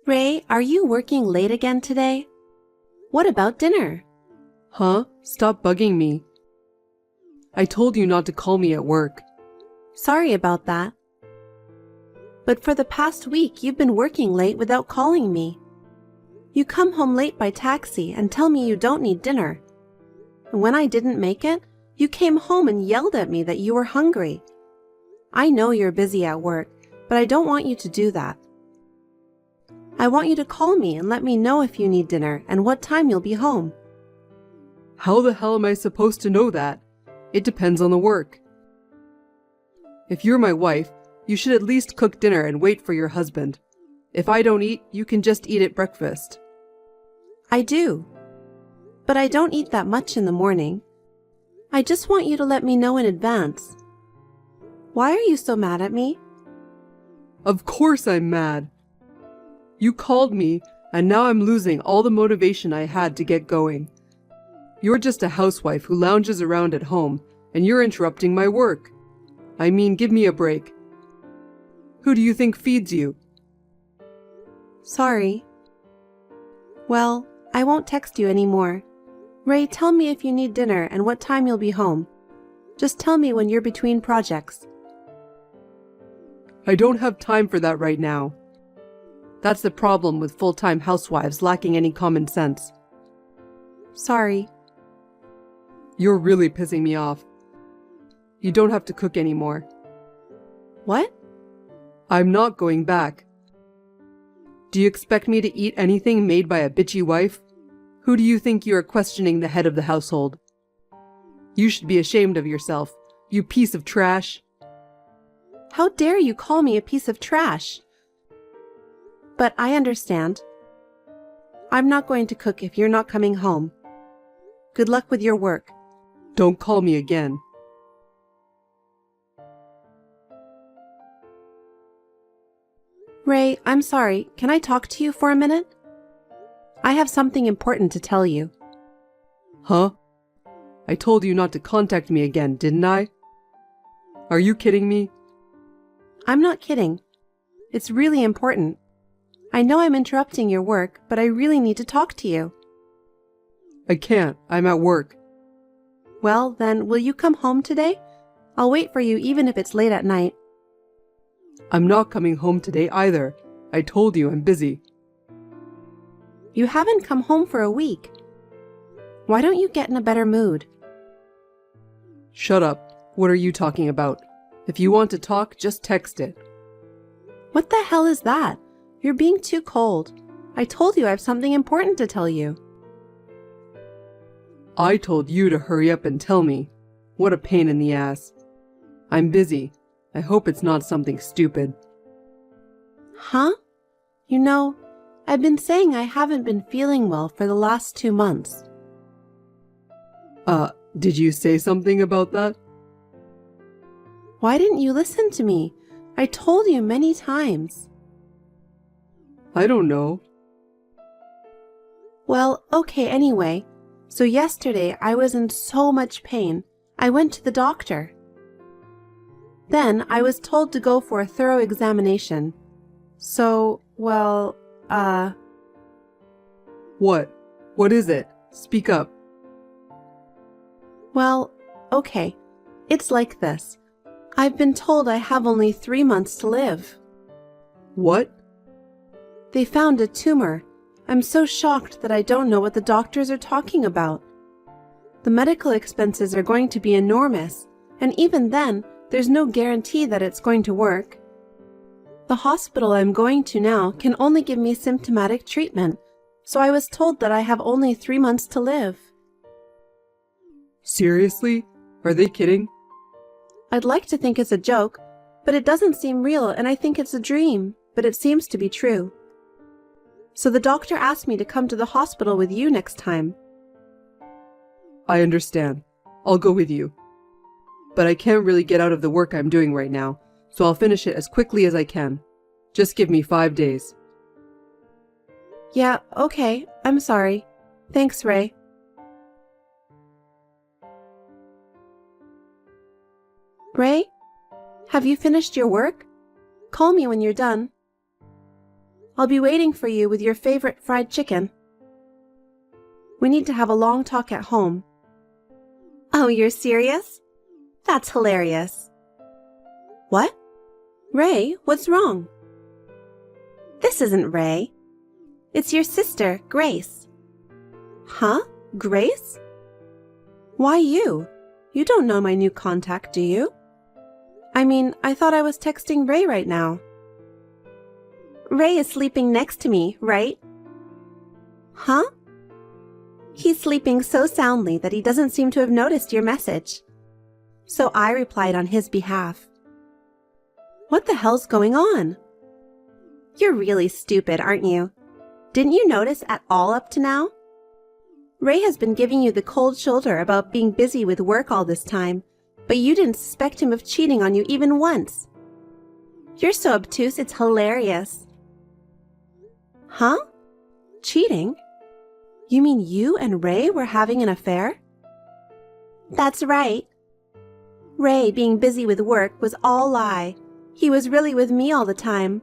Ray, are you working late again today? What about dinner? Huh? Stop bugging me. I told you not to call me at work. Sorry about that. But for the past week, you've been working late without calling me. You come home late by taxi and tell me you don't need dinner. And when I didn't make it, you came home and yelled at me that you were hungry. I know you're busy at work, but I don't want you to do that. I want you to call me and let me know if you need dinner and what time you'll be home. How the hell am I supposed to know that? It depends on the work. If you're my wife, you should at least cook dinner and wait for your husband. If I don't eat, you can just eat at breakfast. I do. But I don't eat that much in the morning. I just want you to let me know in advance. Why are you so mad at me? Of course I'm mad. You called me, and now I'm losing all the motivation I had to get going. You're just a housewife who lounges around at home, and you're interrupting my work. I mean, give me a break. Who do you think feeds you? Sorry. Well, I won't text you anymore. Ray, tell me if you need dinner and what time you'll be home. Just tell me when you're between projects. I don't have time for that right now. That's the problem with full-time housewives lacking any common sense. Sorry. You're really pissing me off. You don't have to cook anymore. What? I'm not going back. Do you expect me to eat anything made by a bitchy wife? Who do you think you are questioning the head of the household? You should be ashamed of yourself, you piece of trash. How dare you call me a piece of trash? But I understand. I'm not going to cook if you're not coming home. Good luck with your work. Don't call me again. Ray, I'm sorry. Can I talk to you for a minute? I have something important to tell you. Huh? I told you not to contact me again, didn't I? Are you kidding me? I'm not kidding. It's really important. I know I'm interrupting your work, but I really need to talk to you. I can't. I'm at work. Well, then, will you come home today? I'll wait for you even if it's late at night. I'm not coming home today either. I told you I'm busy. You haven't come home for a week. Why don't you get in a better mood? Shut up. What are you talking about? If you want to talk, just text it. What the hell is that? You're being too cold. I told you I have something important to tell you. I told you to hurry up and tell me. What a pain in the ass. I'm busy. I hope it's not something stupid. Huh? You know, I've been saying I haven't been feeling well for the last 2 months. Did you say something about that? Why didn't you listen to me? I told you many times. I don't know. Well, okay, anyway. So yesterday I was in so much pain, I went to the doctor. Then I was told to go for a thorough examination. So, well, What? What is it? Speak up. well, okay. It's like this. I've been told I have only 3 months to live. What? They found a tumor. I'm so shocked that I don't know what the doctors are talking about. The medical expenses are going to be enormous, and even then, there's no guarantee that it's going to work. The hospital I'm going to now can only give me symptomatic treatment, so I was told that I have only 3 months to live. Seriously? Are they kidding? I'd like to think it's a joke, but it doesn't seem real, and I think it's a dream, but it seems to be true. So the doctor asked me to come to the hospital with you next time. I understand. I'll go with you. But I can't really get out of the work I'm doing right now, so I'll finish it as quickly as I can. Just give me 5 days. Yeah, okay. I'm sorry. Thanks, Ray. Ray? Have you finished your work? Call me when you're done. I'll be waiting for you with your favorite fried chicken. We need to have a long talk at home. Oh, you're serious? That's hilarious. What? Ray, what's wrong? This isn't Ray. It's your sister, Grace. Huh? Grace? Why you? You don't know my new contact, do you? I mean, I thought I was texting Ray right now. Ray is sleeping next to me, right? Huh? He's sleeping so soundly that he doesn't seem to have noticed your message. So I replied on his behalf. What the hell's going on? You're really stupid, aren't you? Didn't you notice at all up to now? Ray has been giving you the cold shoulder about being busy with work all this time, but you didn't suspect him of cheating on you even once. You're so obtuse, it's hilarious. Huh? Cheating? You mean you and Ray were having an affair? That's right. Ray being busy with work was all lie. He was really with me all the time.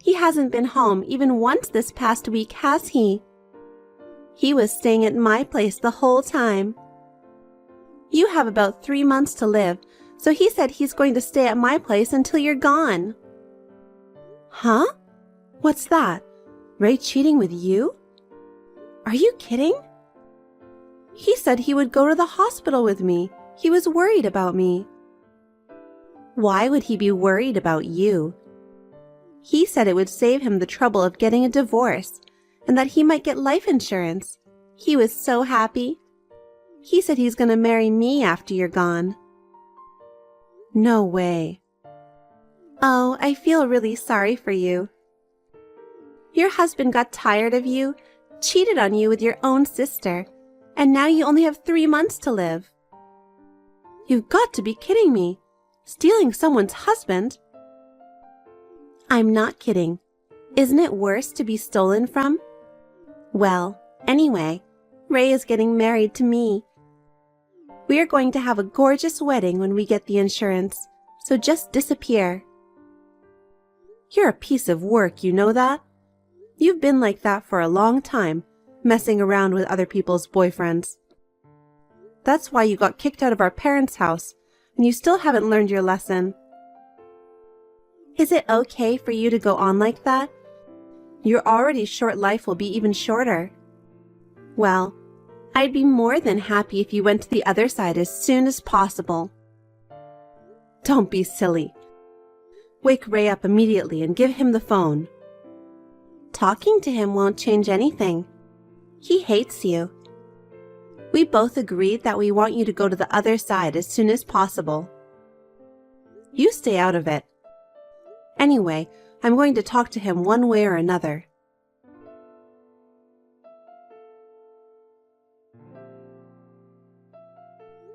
He hasn't been home even once this past week, has he? He was staying at my place the whole time. You have about 3 months to live, so he said he's going to stay at my place until you're gone. Huh? What's that? Ray cheating with you? Are you kidding? He said he would go to the hospital with me. He was worried about me. Why would he be worried about you? He said it would save him the trouble of getting a divorce and that he might get life insurance. He was so happy. He said he's going to marry me after you're gone. No way. Oh, I feel really sorry for you. Your husband got tired of you, cheated on you with your own sister, and now you only have 3 months to live. You've got to be kidding me. Stealing someone's husband? I'm not kidding. Isn't it worse to be stolen from? Well, anyway, Ray is getting married to me. We are going to have a gorgeous wedding when we get the insurance, so just disappear. You're a piece of work, you know that? You've been like that for a long time, messing around with other people's boyfriends. That's why you got kicked out of our parents' house, and you still haven't learned your lesson. Is it okay for you to go on like that? Your already short life will be even shorter. Well, I'd be more than happy if you went to the other side as soon as possible. Don't be silly. Wake Ray up immediately and give him the phone. Talking to him won't change anything. He hates you. We both agreed that we want you to go to the other side as soon as possible. You stay out of it. Anyway, I'm going to talk to him one way or another.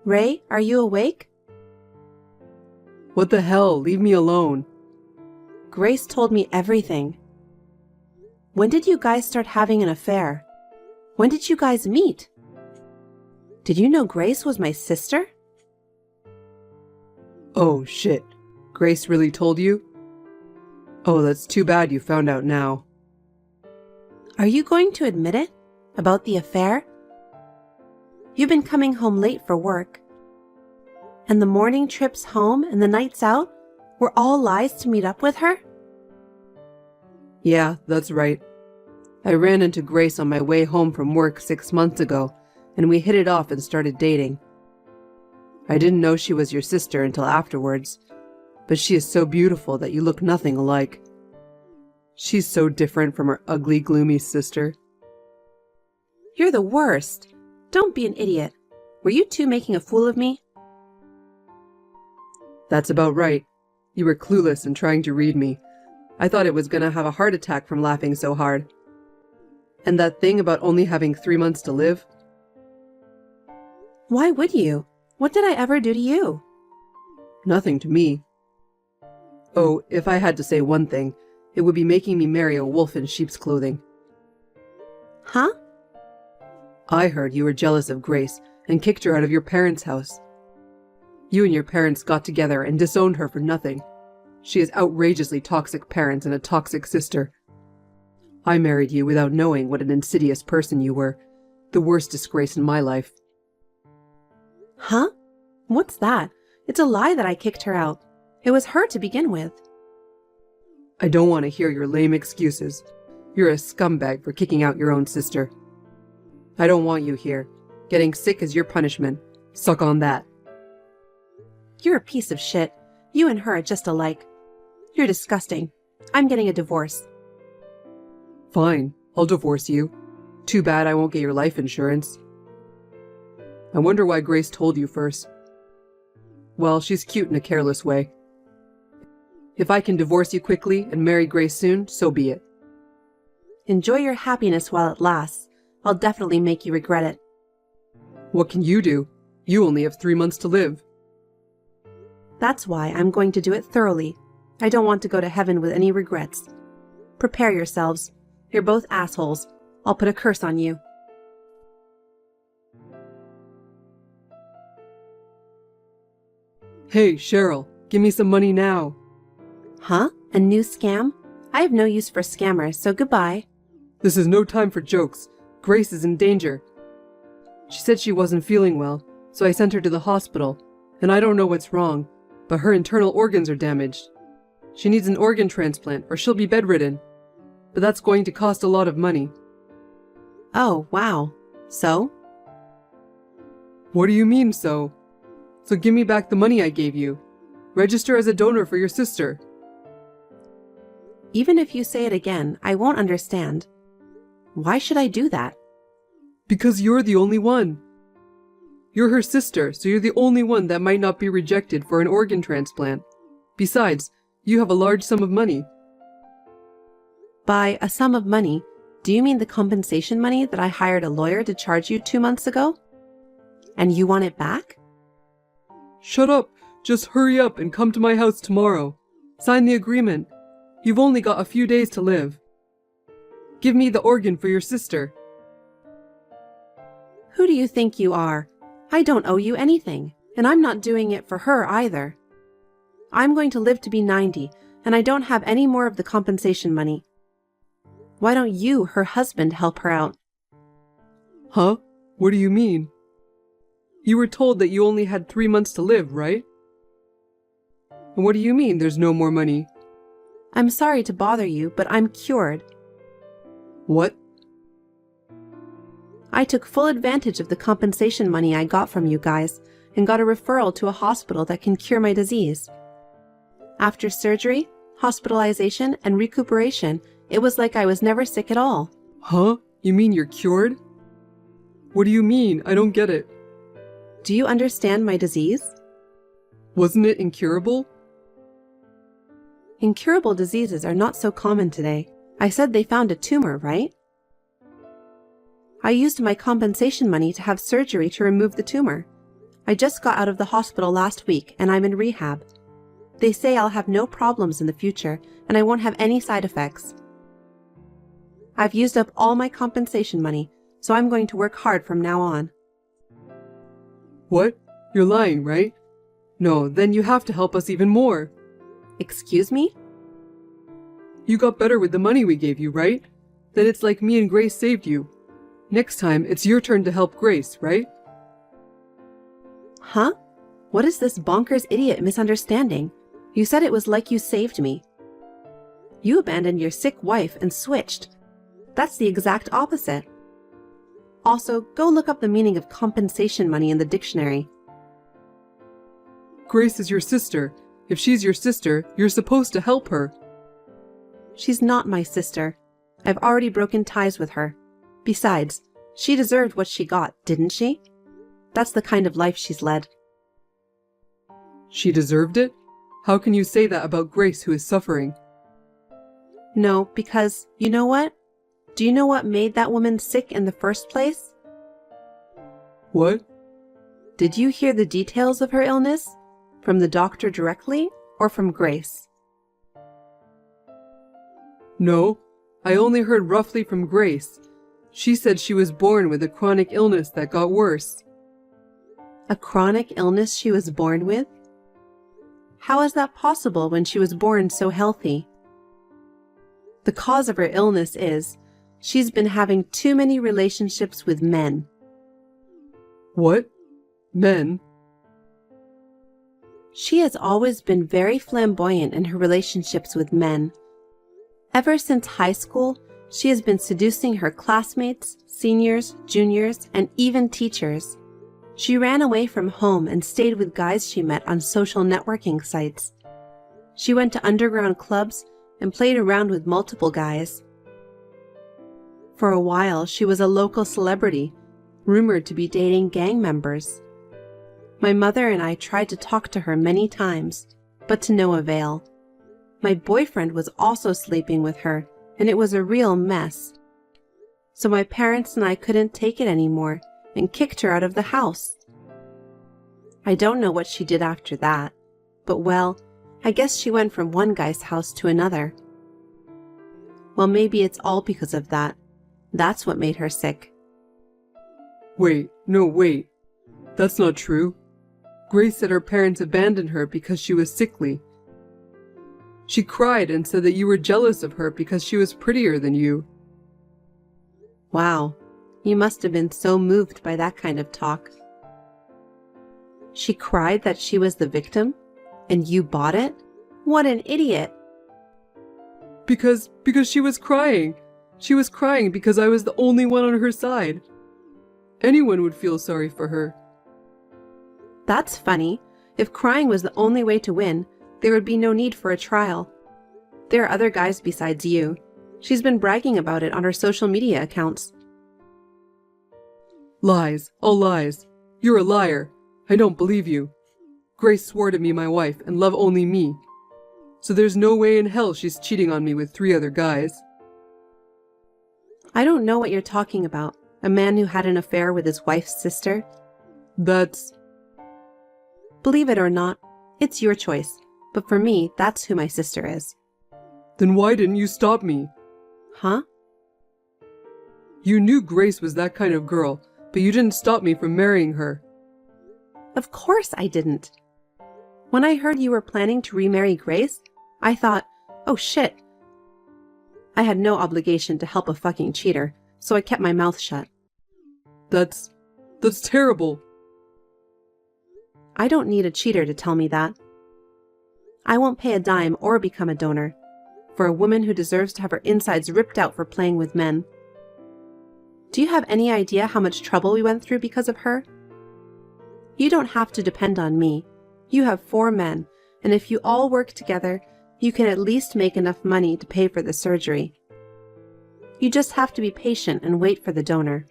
Ray, are you awake? What the hell? Leave me alone. Grace told me everything. When did you guys start having an affair? When did you guys meet? Did you know Grace was my sister? Oh, shit. Grace really told you? Oh, that's too bad you found out now. Are you going to admit it? About the affair? You've been coming home late for work. And the morning trips home and the nights out were all lies to meet up with her? Yeah, that's right. I ran into Grace on my way home from work 6 months ago, and we hit it off and started dating. I didn't know she was your sister until afterwards, but she is so beautiful that you look nothing alike. She's so different from her ugly, gloomy sister. You're the worst. Don't be an idiot. Were you two making a fool of me? That's about right. You were clueless and trying to read me. I thought it was gonna have a heart attack from laughing so hard. And that thing about only having 3 months to live? Why would you? What did I ever do to you? Nothing to me. Oh, if I had to say one thing, it would be making me marry a wolf in sheep's clothing. Huh? I heard you were jealous of Grace and kicked her out of your parents' house. You and your parents got together and disowned her for nothing. She has outrageously toxic parents and a toxic sister. I married you without knowing what an insidious person you were. The worst disgrace in my life. Huh? What's that? It's a lie that I kicked her out. It was her to begin with. I don't want to hear your lame excuses. You're a scumbag for kicking out your own sister. I don't want you here. Getting sick is your punishment. Suck on that. You're a piece of shit. You and her are just alike. You're disgusting. I'm getting a divorce. Fine, I'll divorce you. Too bad I won't get your life insurance. I wonder why Grace told you first. Well, she's cute in a careless way. If I can divorce you quickly and marry Grace soon, so be it. Enjoy your happiness while it lasts. I'll definitely make you regret it. What can you do? You only have 3 months to live. That's why I'm going to do it thoroughly. I don't want to go to heaven with any regrets. Prepare yourselves. You're both assholes. I'll put a curse on you. Hey, Cheryl, give me some money now. Huh? A new scam? I have no use for scammers, so goodbye. This is no time for jokes. Grace is in danger. She said she wasn't feeling well, so I sent her to the hospital, and I don't know what's wrong, but her internal organs are damaged. She needs an organ transplant or she'll be bedridden, but that's going to cost a lot of money. Oh, wow. So? What do you mean, so? So give me back the money I gave you. Register as a donor for your sister. Even if you say it again, I won't understand. Why should I do that? Because you're the only one. You're her sister, so you're the only one that might not be rejected for an organ transplant. Besides, you have a large sum of money. By a sum of money, do you mean the compensation money that I hired a lawyer to charge you 2 months ago? And you want it back? Shut up! Just hurry up and come to my house tomorrow. Sign the agreement. You've only got a few days to live. Give me the organ for your sister. Who do you think you are? I don't owe you anything, and I'm not doing it for her either. I'm going to live to be 90, and I don't have any more of the compensation money. Why don't you, her husband, help her out? Huh? What do you mean? You were told that you only had 3 months to live, right? And what do you mean there's no more money? I'm sorry to bother you, but I'm cured. What? I took full advantage of the compensation money I got from you guys and got a referral to a hospital that can cure my disease. After surgery, hospitalization, and recuperation, it was like I was never sick at all. Huh? You mean you're cured? What do you mean? I don't get it. Do you understand my disease? Wasn't it incurable? Incurable diseases are not so common today. I said they found a tumor, right? I used my compensation money to have surgery to remove the tumor. I just got out of the hospital last week and I'm in rehab. They say I'll have no problems in the future and I won't have any side effects. I've used up all my compensation money, so I'm going to work hard from now on. What? You're lying, right? No, then you have to help us even more. Excuse me? You got better with the money we gave you, right? Then it's like me and Grace saved you. Next time, it's your turn to help Grace, right? Huh? What is this bonkers idiot misunderstanding? You said it was like you saved me. You abandoned your sick wife and switched. That's the exact opposite. Also, go look up the meaning of compensation money in the dictionary. Grace is your sister. If she's your sister, you're supposed to help her. She's not my sister. I've already broken ties with her. Besides, she deserved what she got, didn't she? That's the kind of life she's led. She deserved it? How can you say that about Grace, who is suffering? No, because, you know what? Do you know what made that woman sick in the first place? What? Did you hear the details of her illness? From the doctor directly, or from Grace? No, I only heard roughly from Grace. She said she was born with a chronic illness that got worse. A chronic illness she was born with? How is that possible when she was born so healthy? The cause of her illness is she's been having too many relationships with men. What? Men? She has always been very flamboyant in her relationships with men. Ever since high school, she has been seducing her classmates, seniors, juniors, and even teachers. She ran away from home and stayed with guys she met on social networking sites. She went to underground clubs and played around with multiple guys. For a while, she was a local celebrity, rumored to be dating gang members. My mother and I tried to talk to her many times, but to no avail. My boyfriend was also sleeping with her, and it was a real mess. So my parents and I couldn't take it anymore and kicked her out of the house. I don't know what she did after that, but well, I guess she went from one guy's house to another. Well, maybe it's all because of that. That's what made her sick. Wait. That's not true. Grace said her parents abandoned her because she was sickly. She cried and said that you were jealous of her because she was prettier than you. Wow, you must have been so moved by that kind of talk. She cried that she was the victim? And you bought it? What an idiot! Because she was crying. She was crying because I was the only one on her side. Anyone would feel sorry for her. That's funny. If crying was the only way to win, there would be no need for a trial. There are other guys besides you. She's been bragging about it on her social media accounts. Lies. All lies. You're a liar. I don't believe you. Grace swore to be my wife and love only me. So there's no way in hell she's cheating on me with 3 other guys. I don't know what you're talking about. A man who had an affair with his wife's sister? That's... Believe it or not, it's your choice. But for me, that's who my sister is. Then why didn't you stop me? Huh? You knew Grace was that kind of girl, but you didn't stop me from marrying her. Of course I didn't. When I heard you were planning to remarry Grace, I thought, oh shit. I had no obligation to help a fucking cheater, so I kept my mouth shut. That's terrible. I don't need a cheater to tell me that. I won't pay a dime or become a donor for a woman who deserves to have her insides ripped out for playing with men. Do you have any idea how much trouble we went through because of her? You don't have to depend on me. You have 4 men, and if you all work together, you can at least make enough money to pay for the surgery. You just have to be patient and wait for the donor.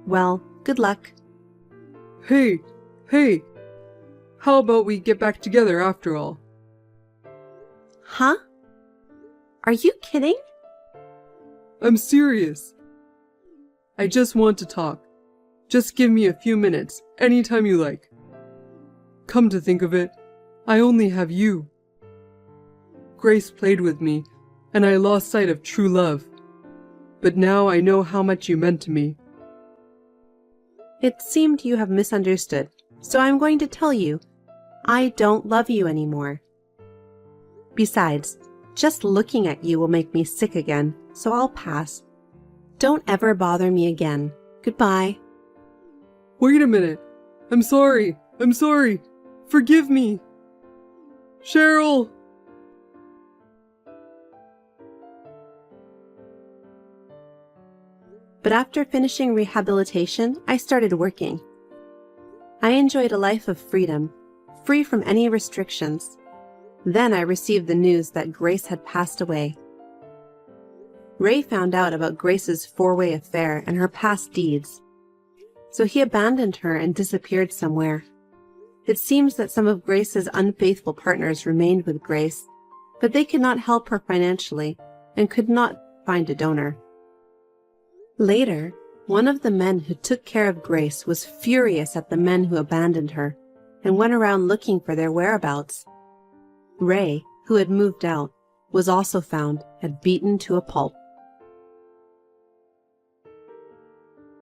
Well, good luck. Hey. How about we get back together after all? Huh? Are you kidding? I'm serious. I just want to talk. Just give me a few minutes, anytime you like. Come to think of it, I only have you. Grace played with me, and I lost sight of true love. But now I know how much you meant to me. It seemed you have misunderstood, so I'm going to tell you, I don't love you anymore. Besides, just looking at you will make me sick again, so I'll pass. Don't ever bother me again. Goodbye. Wait a minute. I'm sorry. Forgive me. Cheryl! But after finishing rehabilitation, I started working. I enjoyed a life of freedom, free from any restrictions. Then I received the news that Grace had passed away. Ray found out about Grace's 4-way affair and her past deeds. So he abandoned her and disappeared somewhere. It seems that some of Grace's unfaithful partners remained with Grace, but they could not help her financially and could not find a donor. Later, one of the men who took care of Grace was furious at the men who abandoned her and went around looking for their whereabouts. Ray, who had moved out, was also found and beaten to a pulp.